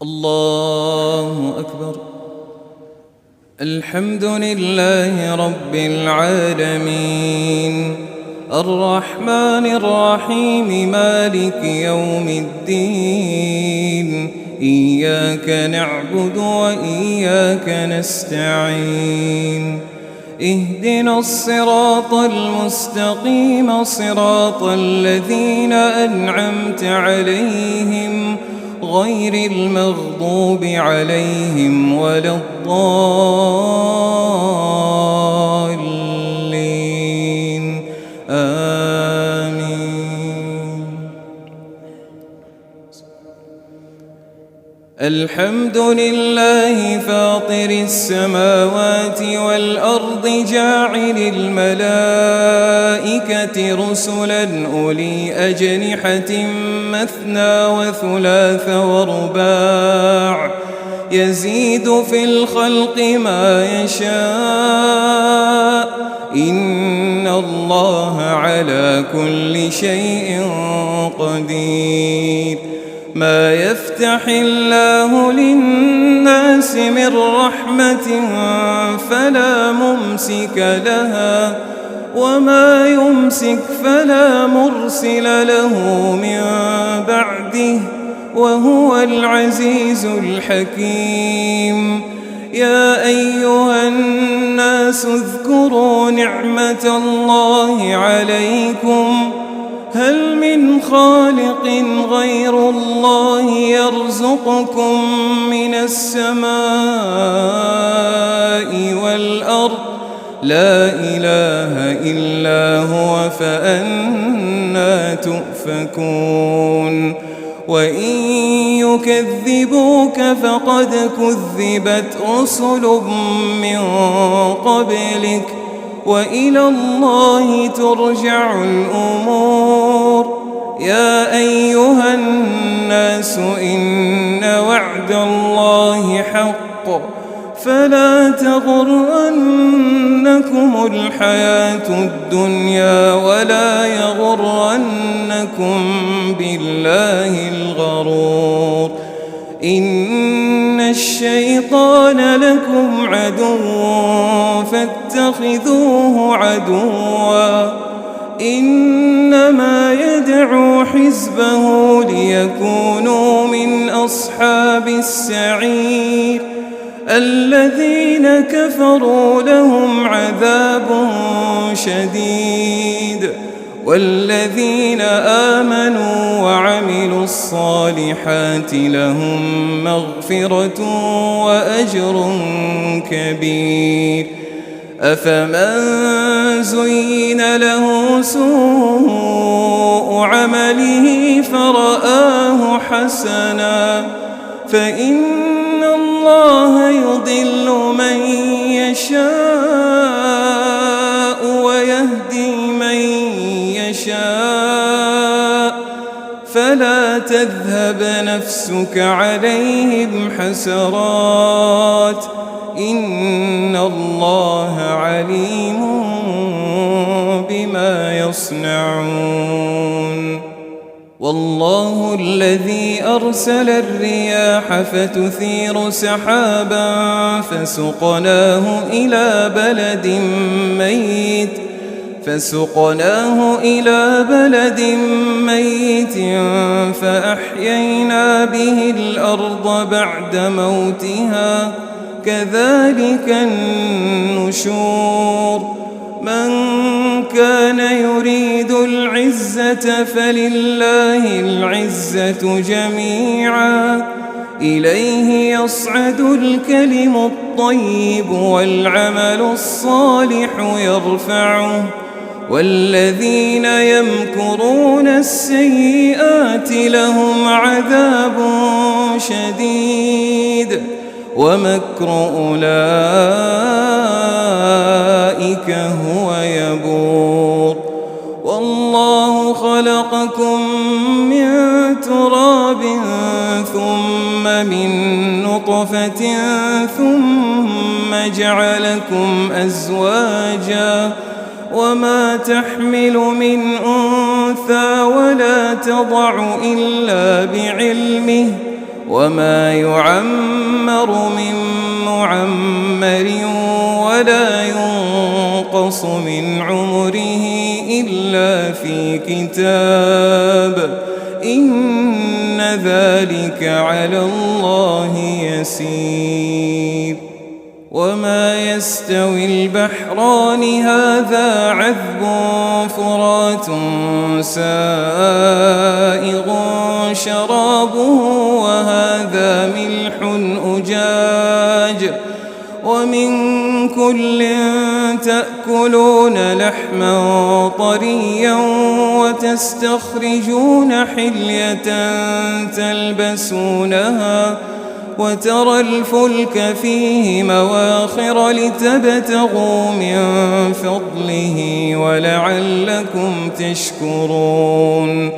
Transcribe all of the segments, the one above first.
الله أكبر. الحمد لله رب العالمين، الرحمن الرحيم، مالك يوم الدين. إياك نعبد وإياك نستعين. اهدنا الصراط المستقيم، صراط الذين أنعمت عليهم غير المغضوب عليهم ولا الضالين. آمين. الحمد لله فاطر السماوات والأرض، جاعل الملائكة رسلا أولي أجنحة مثنى وثلاث ورباع، يزيد في الخلق ما يشاء، إن الله على كل شيء قدير. ما يفتح الله للناس من رحمة فلا ممسك لها، وما يمسك فلا مرسل له من بعده، وهو العزيز الحكيم. يا أيها الناس اذكروا نعمة الله عليكم، هل من خالق غير الله يرزقكم من السماء والأرض؟ لا إله إلا هو، فأنى تؤفكون. وإن يكذبوك فقد كذبت رسل من قبلك، وإلى الله ترجع الأمور. يا أيها الناس إن وعد الله حق، فلا تغرنكم الحياة الدنيا، ولا يغرنكم بالله الغرور. إن الشيطان لكم عدو فاتخذوه عدوا، إنما يدعو حزبه ليكونوا من أصحاب السعير. الذين كفروا لهم عذاب شديد، والذين آمنوا وعملوا الصالحات لهم مغفرة وأجر كبير. أفمن زين له سوء عمله فرآه حسنا، فإن الله يضل من يشاء ويهدي من يشاء، فلا تذهب نفسك عليهم حسرات، إن الله عليم بما يصنعون. والله الذي أرسل الرياح فتثير سحابا فسقناه إلى بلد ميت فأحيينا به الأرض بعد موتها، كذلك النشور. من كان يريد العزة فلله العزة جميعا، إليه يصعد الكلم الطيب والعمل الصالح يرفعه، والذين يمكرون السيئات لهم عذاب شديد، ومكر أولئك هو يبور. والله خلقكم من تراب ثم من نطفة ثم جعلكم أزواجا، وما تحمل من أنثى ولا تضع إلا بعلمه، وما يعمر من معمر ولا ينقص من عمره إلا في كتاب إن ذلك على الله يسير. وما يستوي البحران هذا عذب فرات سائغ شرابه وهذا ملح أجاج ومن كل تأكلون لحما طريا وتستخرجون حلية تلبسونها وترى الفلك فيه مواخر لتبتغوا من فضله ولعلكم تشكرون.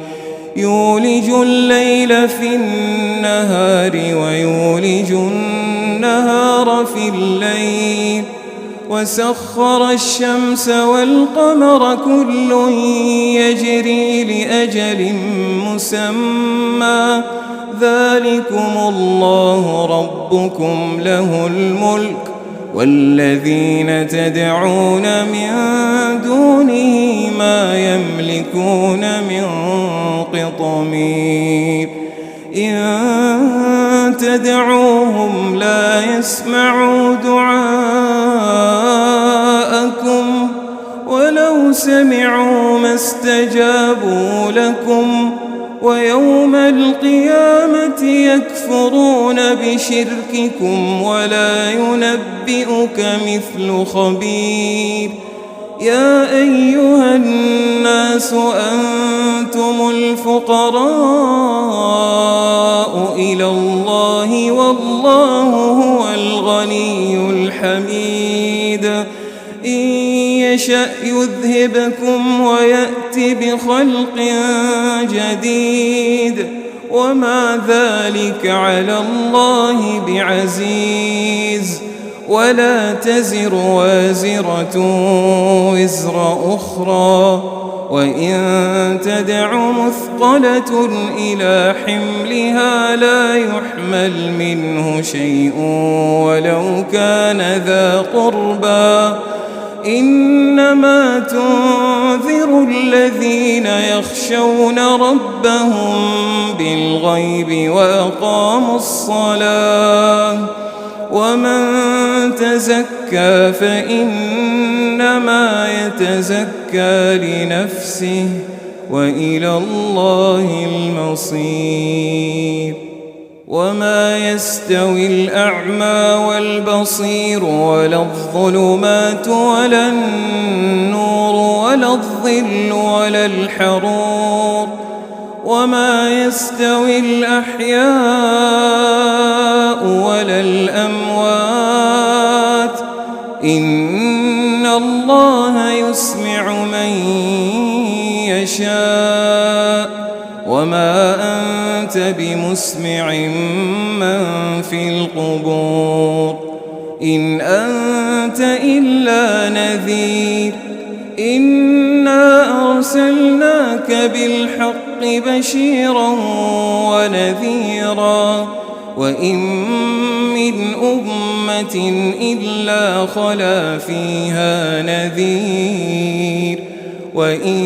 يولج الليل في النهار ويولج النهار في الليل وسخر الشمس والقمر كل يجري لأجل مسمى ذلكم الله ربكم له الملك والذين تدعون من دونه ما يملكون من قطمير. إن تدعوهم لا يسمعوا دعاءكم ولو سمعوا ما استجابوا لكم ويوم القيامة يكفرون بشرككم ولا ينبئك مثل خبير. يا أيها الناس أنتم الفقراء إلى الله والله هو الغني الحميد. إن يشأ يذهبكم ويأت بخلق جديد وما ذلك على الله بعزيز. ولا تزر وازرة وزر أخرى وإن تدع مثقلة إلى حملها لا يحمل منه شيء ولو كان ذا قربى. إنما تنذر الذين يخشون ربهم بالغيب وأقاموا الصلاة ومن تزكى فإنما يتزكى لنفسه وإلى الله المصير. وما يستوي الأعمى والبصير ولا الظلمات ولا النور ولا الظل ولا الحرور. وما يستوي الأحياء ولا الأموات إن الله يسمع من يشاء وما أنت بمسمع من في القبور إن أنت إلا نذير. إنا أرسلناك بالحق بشيرا ونذيرا وإن من أمة إلا خلا فيها نذير وإن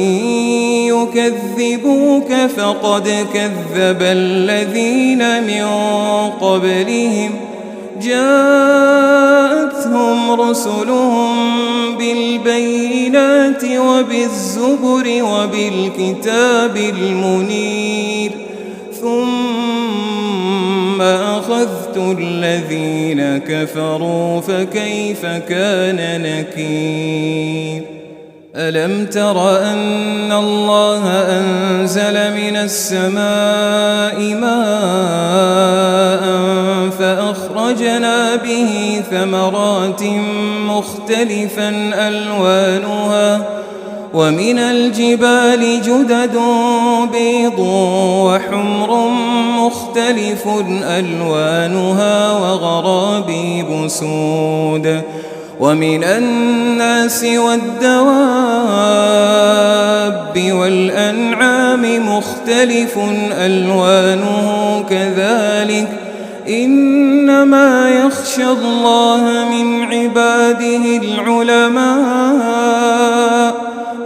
يكذبوك فقد كذب الذين من قبلهم جاءتهم رسلهم بالبينات وبالزبر وبالكتاب المنير ثم أخذت الذين كفروا فكيف كان نكير. ألم تر أن الله أنزل من السماء ماء فأخرجنا به ثمرات مختلفا ألوانها ومن الجبال جدد بيض وحمر مختلف ألوانها وغرابيب سود ومن الناس والدواب والأنعام مختلف ألوانه كذلك إنما يخشى الله من عباده العلماء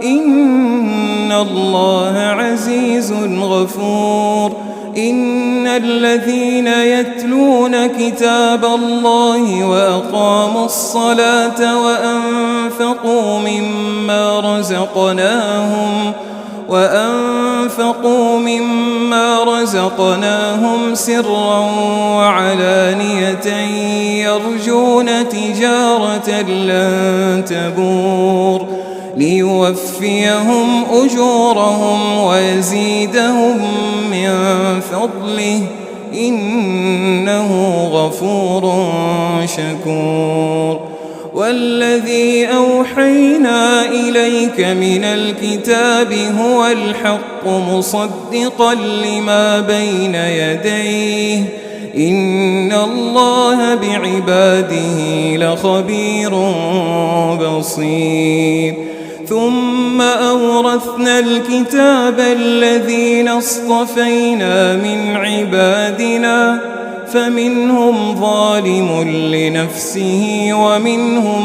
إن الله عزيز غفور إن الذين يتلون كتاب الله وأقاموا الصلاة وأنفقوا مما رزقناهم سرا وعلانية يرجون تجارة لن تبور ليوفيهم أجورهم ويزيدهم من فضله إنه غفور شكور والذي أوحينا إليك من الكتاب هو الحق مصدقا لما بين يديه إن الله بعباده لخبير بصير ثم أورثنا الكتاب الذين اصطفينا من عبادنا فمنهم ظالم لنفسه ومنهم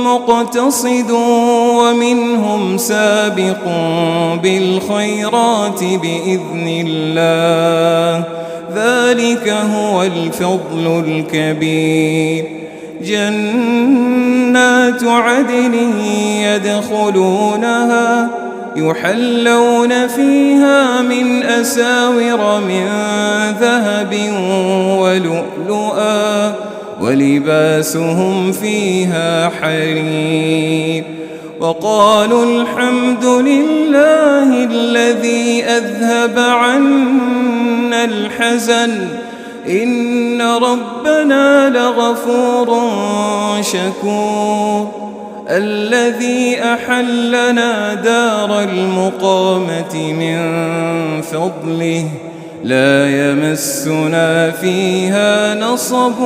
مقتصد ومنهم سابق بالخيرات بإذن الله ذلك هو الفضل الكبير جنات عدن يدخلونها يحلون فيها من أساور من ذهب ولؤلؤا ولباسهم فيها حرير وقالوا الحمد لله الذي أذهب عنا الحزن إن ربنا لغفور شكور الذي أحلنا دار المقامة من فضله لا يمسنا فيها نصب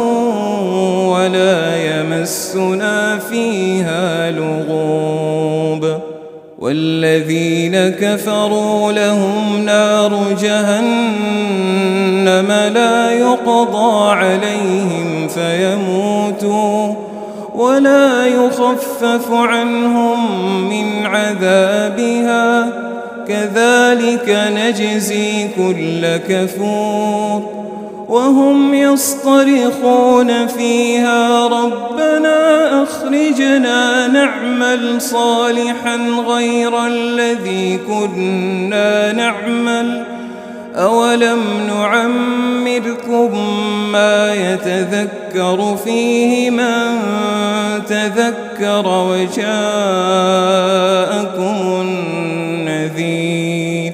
ولا يمسنا فيها لغوب والذين كفروا لهم نار جهنم لا يقضى عليهم فيموتوا ولا يخفف عنهم من عذابها كذلك نجزي كل كفور وهم يصطرخون فيها ربنا أخرجنا نعمل صالحا غير الذي كنا نعمل أولم نعمركم ما يتذكر فيه من تذكر وجاءكم النذير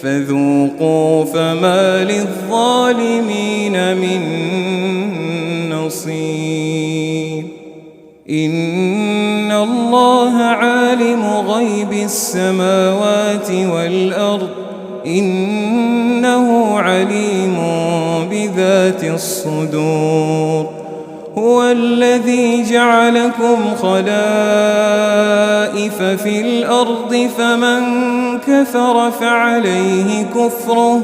فذوقوا فما للظالمين من نصير إن الله عالم غيب السماوات والأرض إنه عليم بذات الصدور هو الذي جعلكم خلائف في الأرض فمن كفر فعليه كفره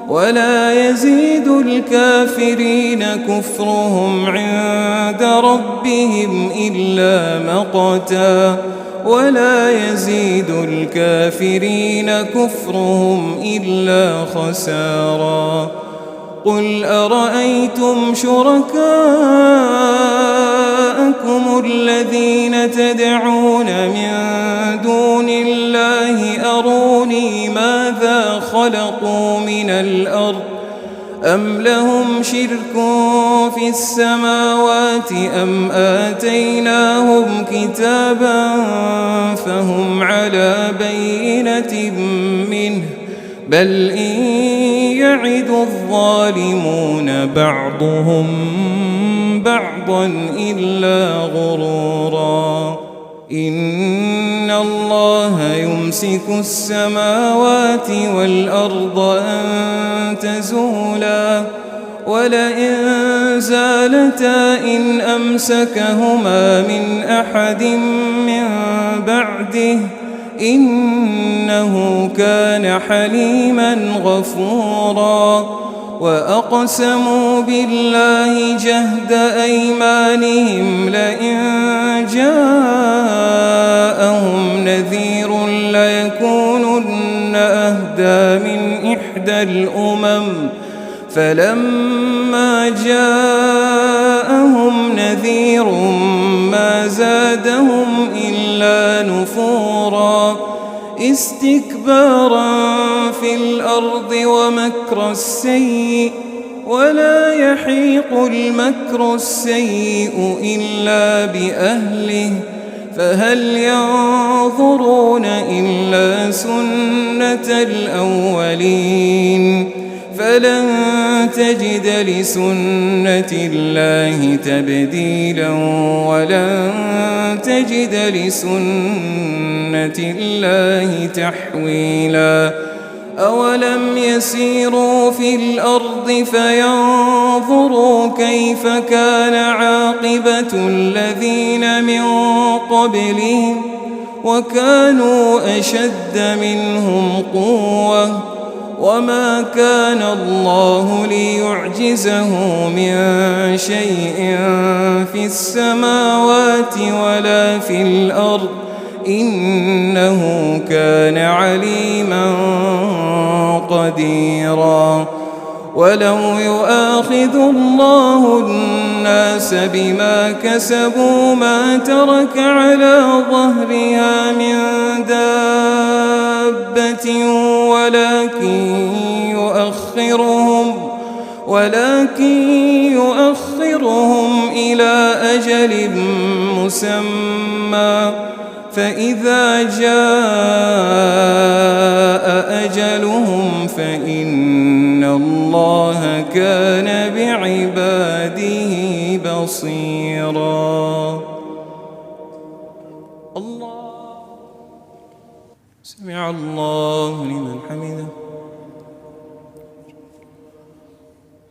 ولا يزيد الكافرين كفرهم عند ربهم إلا مقتا ولا يزيد الكافرين كفرهم إلا خسارا قل أرأيتم شركاءكم الذين تدعون من دون الله أروني ماذا خلقوا من الأرض أم لهم شرك في السماوات أم آتيناهم كتابا فهم على بينة منه بل إن يعد الظالمون بعضهم بعضا إلا غرورا إن الله يمسك السماوات والأرض أن تزولا ولئن زالتا إن أمسكهما من أحد من بعده إنه كان حليما غفورا وأقسموا بالله جهد أيمانهم لئن جاءهم نذير ليكونن أهدى من إحدى الأمم فلما جاءهم نذير ما زادهم إلا نفورا استكبارا في الأرض ومكر السيء ولا يحيق المكر السيء إلا بأهله فهل ينظرون إلا سنة الأولين فلن تجد لسنة الله تبديلا ولن تجد لسنة الله تحويلا أولم يسيروا في الأرض فينظروا كيف كان عاقبة الذين من قبلهم وكانوا أشد منهم قوة وما كان الله ليعجزه من شيء في السماوات ولا في الأرض إنه كان عليما قديرا ولو يؤاخذ الله الناس بما كسبوا ما ترك على ظهرها من دابة ولكن يؤخرهم إلى أجل مسمى فإذا جاء أجلهم فإن الله كان بعباده بصيرا. الله سمع الله لمن حمده.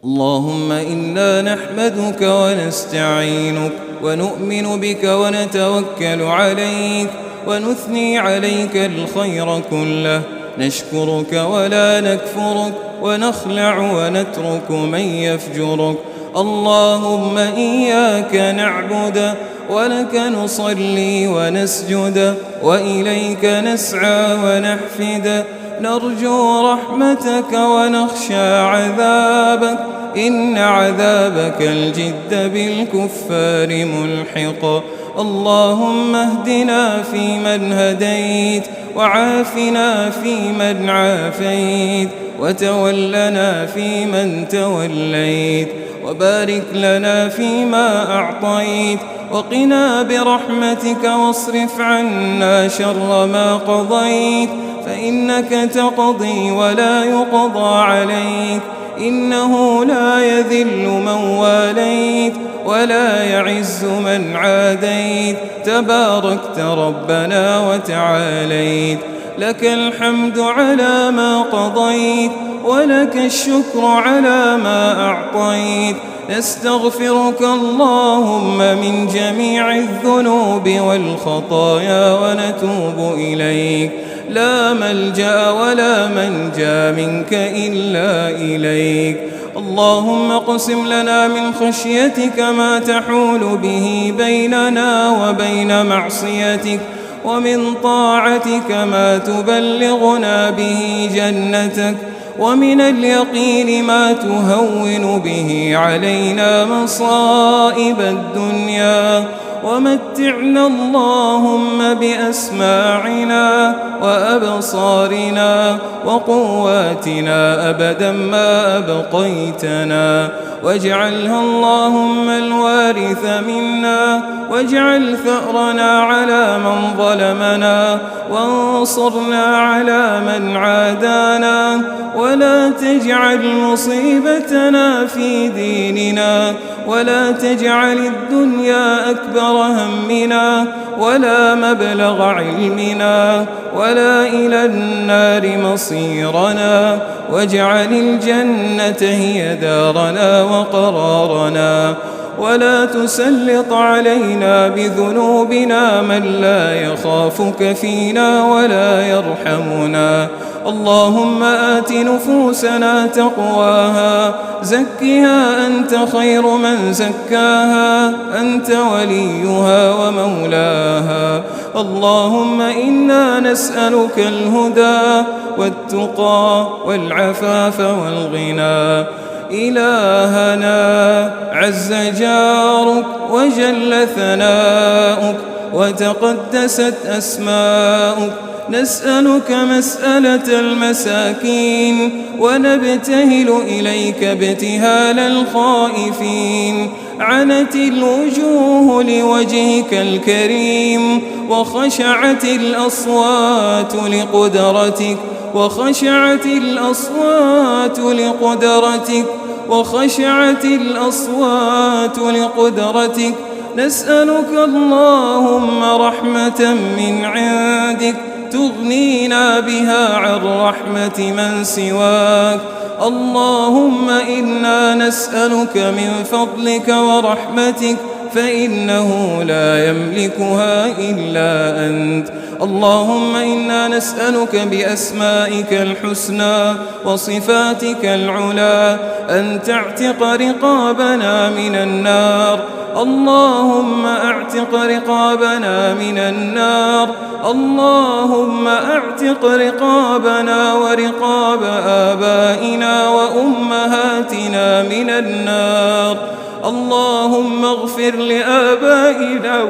اللهم إنا نحمدك ونستعينك ونؤمن بك ونتوكل عليك ونثني عليك الخير كله نشكرك ولا نكفرك ونخلع ونترك من يفجرك. اللهم إياك نعبد ولك نصلي ونسجد وإليك نسعى ونحفد نرجو رحمتك ونخشى عذابك إن عذابك الجد بالكفار ملحق. اللهم اهدنا فيمن هديت وعافنا فيمن عافيت وتولنا فيمن توليت وبارك لنا فيما أعطيت وقنا برحمتك واصرف عنا شر ما قضيت فإنك تقضي ولا يقضى عليك إنه لا يذل من واليت ولا يعز من عاديت تباركت ربنا وتعاليت. لك الحمد على ما قضيت ولك الشكر على ما أعطيت. نستغفرك اللهم من جميع الذنوب والخطايا ونتوب إليك. لا ملجأ ولا منجا منك إلا إليك. اللهم اقسم لنا من خشيتك ما تحول به بيننا وبين معصيتك ومن طاعتك ما تبلغنا به جنتك ومن اليقين ما تهون به علينا مصائب الدنيا ومتعنا اللهم بأسماعنا وأبصارنا وقواتنا أبدا ما أبقيتنا واجعلها اللهم الوارث منا واجعل ثأرنا على من ظلمنا وانصرنا على من عادانا ولا تجعل مصيبتنا في ديننا ولا تجعل الدنيا أكبر همنا ولا مبلغ علمنا ولا إلى النار مصيرنا واجعل الجنة هي دارنا وقرارنا ولا تسلط علينا بذنوبنا من لا يخافك فينا ولا يرحمنا. اللهم آت نفوسنا تقواها، زكها أنت خير من زكاها، أنت وليها ومولاها. اللهم إنا نسألك الهدى والتقى والعفاف والغنى. إلهنا عز جارك وجل ثناؤك وتقدست أسماؤك، نسألك مسألة المساكين ونبتهل إليك ابتهال الخائفين. عنت الوجوه لوجهك الكريم وخشعت الأصوات لقدرتك، وخشعت الأصوات لقدرتك، وخشعت الأصوات لقدرتك. نسألك اللهم رحمة من عندك تغنينا بها عن رحمة من سواك. اللهم إنا نسألك من فضلك ورحمتك فإنه لا يملكها إلا أنت. اللهم إنا نسألك بأسمائك الحسنى وصفاتك العلى أن تعتق رقابنا من النار. اللهم اعتق رقابنا من النار. اللهم اعتق رقابنا ورقاب آبائنا وأمهاتنا من النار. اللهم اغفر لآبائنا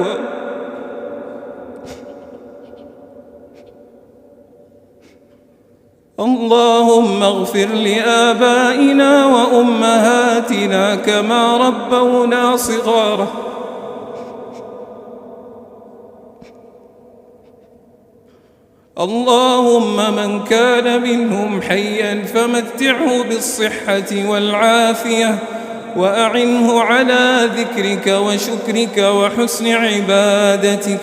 اللهم اغفر لآبائنا وأمهاتنا كما ربونا صغارا. اللهم من كان منهم حيا فمتعه بالصحة والعافية، وأعنه على ذكرك وشكرك وحسن عبادتك.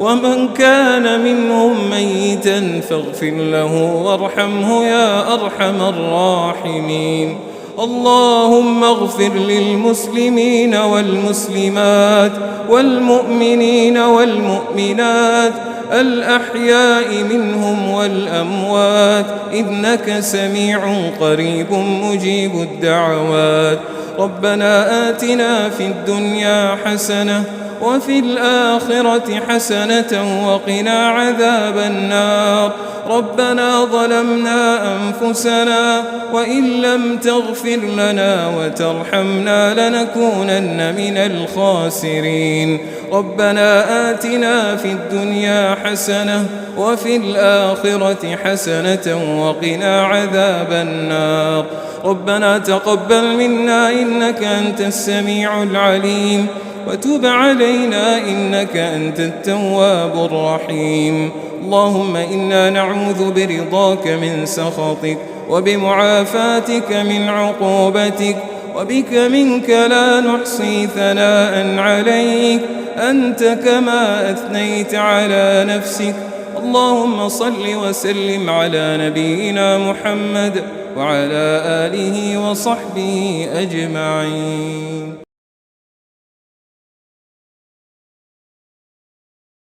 ومن كان منهم ميتا فاغفر له وارحمه يا أرحم الراحمين. اللهم اغفر للمسلمين والمسلمات والمؤمنين والمؤمنات الأحياء منهم والأموات، إنك سميع قريب مجيب الدعوات. ربنا آتنا في الدنيا حسنة وفي الآخرة حسنة وقنا عذاب النار. ربنا ظلمنا أنفسنا وإن لم تغفر لنا وترحمنا لنكونن من الخاسرين. ربنا آتنا في الدنيا حسنة وفي الآخرة حسنة وقنا عذاب النار. ربنا تقبل منا إنك أنت السميع العليم، وتب علينا إنك أنت التواب الرحيم. اللهم إنا نعوذ برضاك من سخطك وبمعافاتك من عقوبتك، وبك منك لا نحصي ثناء عليك أنت كما أثنيت على نفسك. اللهم صل وسلم على نبينا محمد وعلى آله وصحبه أجمعين.